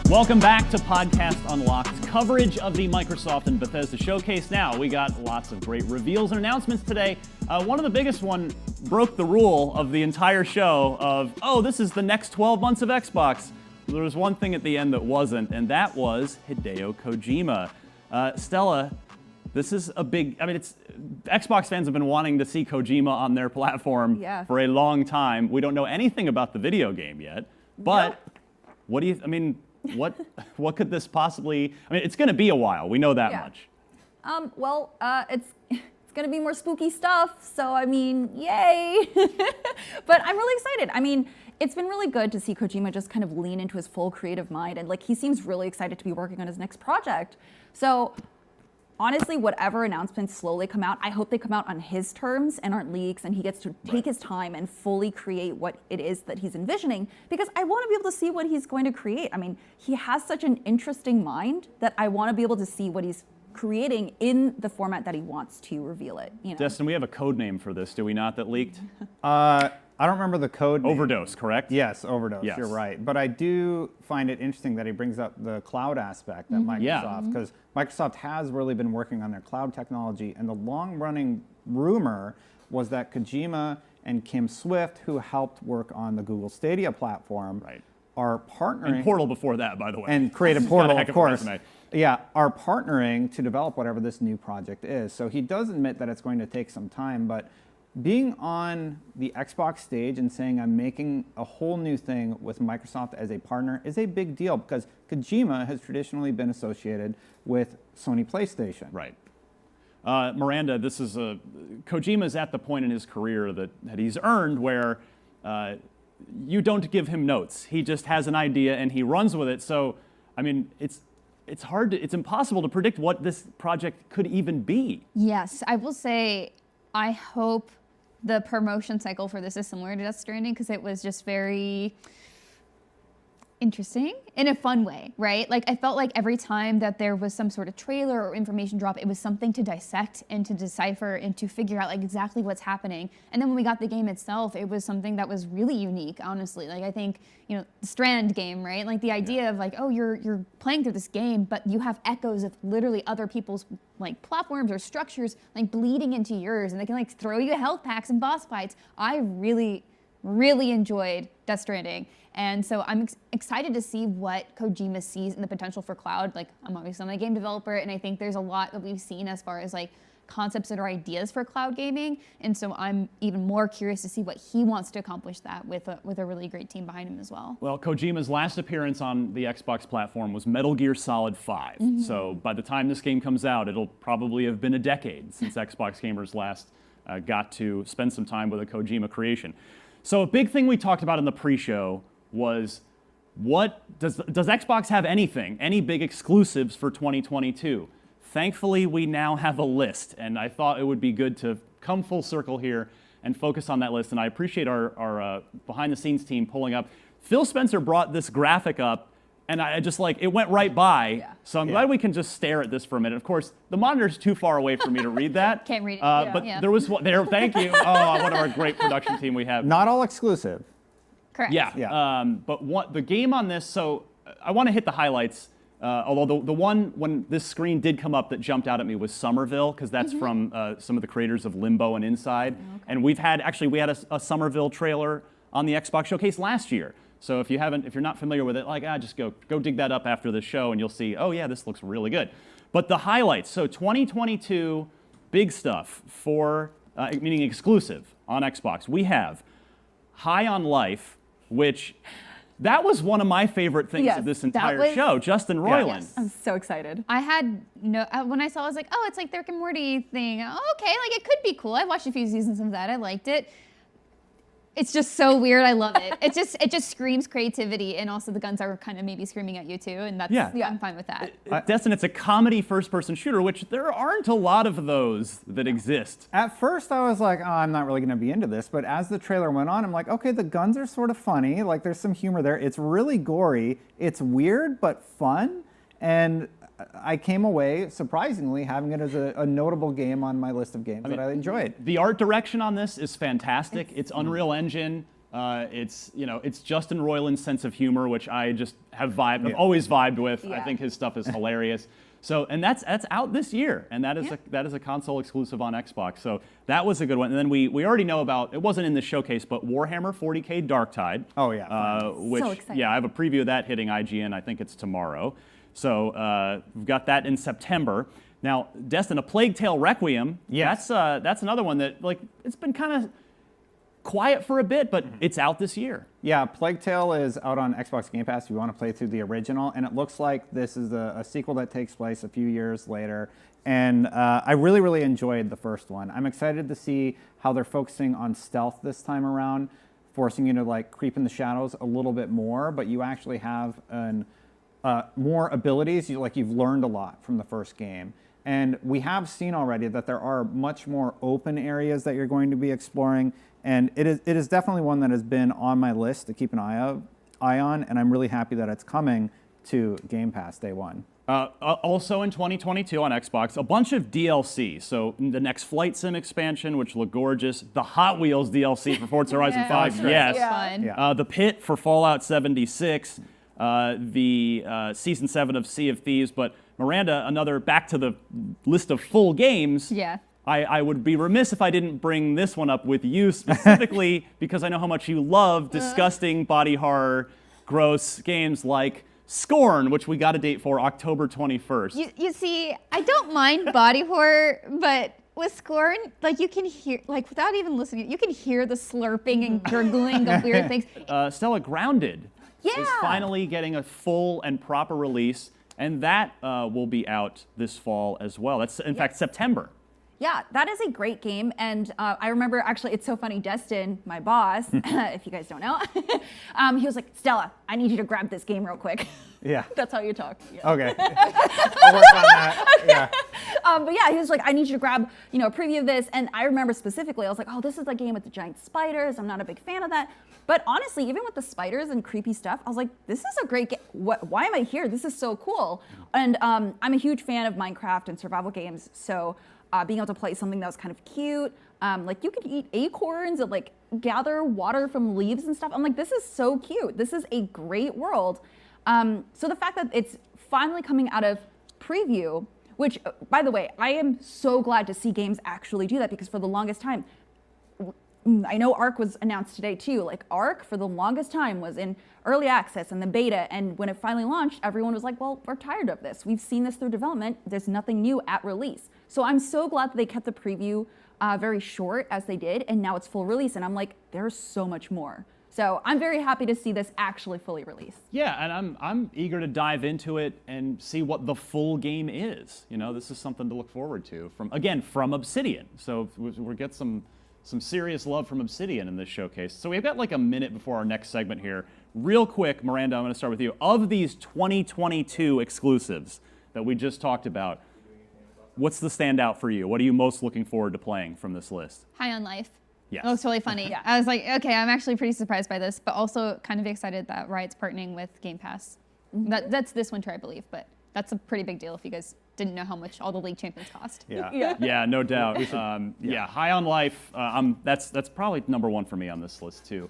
Welcome back to Podcast Unlocked, coverage of the Microsoft and Bethesda showcase. Now, we got lots of great reveals and announcements today. One of the biggest one broke the rule of the entire show of, oh, this is the next 12 months of Xbox. There was one thing at the end that wasn't, and that was Hideo Kojima. Stella, this is a big, Xbox fans have been wanting to see Kojima on their platform for a long time. We don't know anything about the video game yet, but what do you, what could this possibly, it's going to be a while. We know that much. It's going to be more spooky stuff. So, yay. But I'm really excited. It's been really good to see Kojima just kind of lean into his full creative mind. And he seems really excited to be working on his next project. So honestly, whatever announcements slowly come out, I hope they come out on his terms and aren't leaks, and he gets to take his time and fully create what it is that he's envisioning, because I want to be able to see what he's going to create. He has such an interesting mind that I want to be able to see what he's creating in the format that he wants to reveal it. Destin, we have a code name for this, do we not, that leaked? I don't remember the code name. Overdose, correct? Yes, Overdose, yes. You're right. But I do find it interesting that he brings up the cloud aspect at Microsoft, because Microsoft has really been working on their cloud technology, and the long-running rumor was that Kojima and Kim Swift, who helped work on the Google Stadia platform, are partnering. And Portal before that, by the way. And Creative Portal, of course. Resume. Yeah, are partnering to develop whatever this new project is. So he does admit that it's going to take some time, but being on the Xbox stage and saying I'm making a whole new thing with Microsoft as a partner is a big deal, because Kojima has traditionally been associated with Sony PlayStation. Right. Miranda, this is Kojima's at the point in his career that he's earned where you don't give him notes. He just has an idea and he runs with it. So, it's impossible to predict what this project could even be. Yes, I will say, I hope the promotion cycle for this is similar to Death Stranding, because it was just very interesting in a fun way, right? I felt like every time that there was some sort of trailer or information drop, it was something to dissect and to decipher and to figure out exactly what's happening. And then when we got the game itself, it was something that was really unique, honestly. I think, the Strand game, right? The idea of oh, you're playing through this game, but you have echoes of literally other people's platforms or structures bleeding into yours, and they can throw you health packs and boss fights. I really enjoyed Death Stranding. And so I'm excited to see what Kojima sees in the potential for cloud. I'm obviously a game developer, and I think there's a lot that we've seen as far as concepts and ideas for cloud gaming. And so I'm even more curious to see what he wants to accomplish that with a really great team behind him as well. Well, Kojima's last appearance on the Xbox platform was Metal Gear Solid 5. So by the time this game comes out, it'll probably have been a decade since Xbox gamers last got to spend some time with a Kojima creation. So a big thing we talked about in the pre-show was, does Xbox have any big exclusives for 2022? Thankfully, we now have a list, and I thought it would be good to come full circle here and focus on that list, and I appreciate our behind-the-scenes team pulling up. Phil Spencer brought this graphic up, and I just it went right by, so I'm glad we can just stare at this for a minute. Of course, the monitor's too far away for me to read that. Can't read it. But there was one there, thank you. Oh, one of our great production team we have. Not all exclusive. Correct. Yeah. But the game on this, so I want to hit the highlights. Although the one when this screen did come up that jumped out at me was Somerville, because that's from some of the creators of Limbo and Inside. And we had a Somerville trailer on the Xbox showcase last year. So if you're not familiar with it, just go dig that up after the show, and you'll see, oh yeah, this looks really good. But the highlights, so 2022 big stuff for meaning exclusive on Xbox. We have High on Life, which that was one of my favorite things of this entire show. Justin Roiland. Yes. I'm so excited. I had when I saw it, I was like, oh, it's like the Rick and Morty thing. Oh, okay, it could be cool. I watched a few seasons of that. I liked it. It's just so weird. I love it. It just screams creativity, and also the guns are kind of maybe screaming at you too, and that's I'm fine with that. Destin, it's a comedy first-person shooter, which there aren't a lot of those that exist. At first, I was like, oh, I'm not really going to be into this, but as the trailer went on, I'm like, okay, the guns are sort of funny. There's some humor there. It's really gory. It's weird but fun, and I came away, surprisingly, having it as a notable game on my list of games that I enjoyed. The art direction on this is fantastic. It's Unreal Engine. It's Justin Roiland's sense of humor, which I just have always vibed with. I Yeah. think his stuff is hilarious. So, and that's out this year, and that is a console exclusive on Xbox. So that was a good one. And then we already know about, it wasn't in the showcase, but Warhammer 40K Darktide. Oh, yeah. Which So exciting. yeah, I have a preview of that hitting IGN. I think it's tomorrow. So we've got that in September. Now, Destin, A Plague Tale Requiem. Yes. That's another one that it's been kind of quiet for a bit, but it's out this year. Yeah, Plague Tale is out on Xbox Game Pass if you want to play through the original, and it looks like this is a sequel that takes place a few years later. And I really, really enjoyed the first one. I'm excited to see how they're focusing on stealth this time around, forcing you to creep in the shadows a little bit more, but you actually have more abilities. You've learned a lot from the first game. And we have seen already that there are much more open areas that you're going to be exploring. And it is definitely one that has been on my list to keep an eye on, and I'm really happy that it's coming to Game Pass day one. Also in 2022 on Xbox, a bunch of DLC. So the next Flight Sim expansion, which looked gorgeous. The Hot Wheels DLC for Forza Horizon Yeah. 5, Sure. yes. Fun. Yeah. The Pit for Fallout 76. The Season 7 of Sea of Thieves. But Miranda, back to the list of full games. Yeah. I would be remiss if I didn't bring this one up with you specifically because I know how much you love disgusting body horror, gross games like Scorn, which we got a date for October 21st. You see, I don't mind body horror, but with Scorn, you can hear, without even listening, you can hear the slurping and gurgling of weird things. Stella, Grounded is Yeah. finally getting a full and proper release, and that will be out this fall as well. That's, in fact, September. Yeah, that is a great game. And I remember, actually, it's so funny, Destin, my boss, if you guys don't know, he was like, Stella, I need you to grab this game real quick. Yeah. That's how you talk. Yeah. Okay. I'll work on that. Yeah. But yeah, he was like, I need you to grab, a preview of this. And I remember specifically, I was like, oh, this is the game with the giant spiders. I'm not a big fan of that. But honestly, even with the spiders and creepy stuff, I was like, this is a great game. Why am I here? This is so cool. And I'm a huge fan of Minecraft and survival games. So being able to play something that was kind of cute, you could eat acorns and gather water from leaves and stuff. I'm like, this is so cute. This is a great world. So the fact that it's finally coming out of preview, which, by the way, I am so glad to see games actually do that, because for the longest time, I know Ark was announced today too. Ark for the longest time was in early access and the beta, and when it finally launched, everyone was like, well, we're tired of this. We've seen this through development. There's nothing new at release. So I'm so glad that they kept the preview very short as they did, and now it's full release, and I'm like, there's so much more. So I'm very happy to see this actually fully released. Yeah, and I'm eager to dive into it and see what the full game is. This is something to look forward to from Obsidian. So we'll get some serious love from Obsidian in this showcase. So we've got a minute before our next segment here. Real quick, Miranda, I'm going to start with you. Of these 2022 exclusives that we just talked about, what's the standout for you? What are you most looking forward to playing from this list? High on Life. Yes. That was really funny. Yeah. I was like, okay, I'm actually pretty surprised by this, but also kind of excited that Riot's partnering with Game Pass. That's this winter, I believe, but that's a pretty big deal if you guys didn't know how much all the League Champions cost. Yeah. Yeah, no doubt. High on Life. That's probably number one for me on this list too.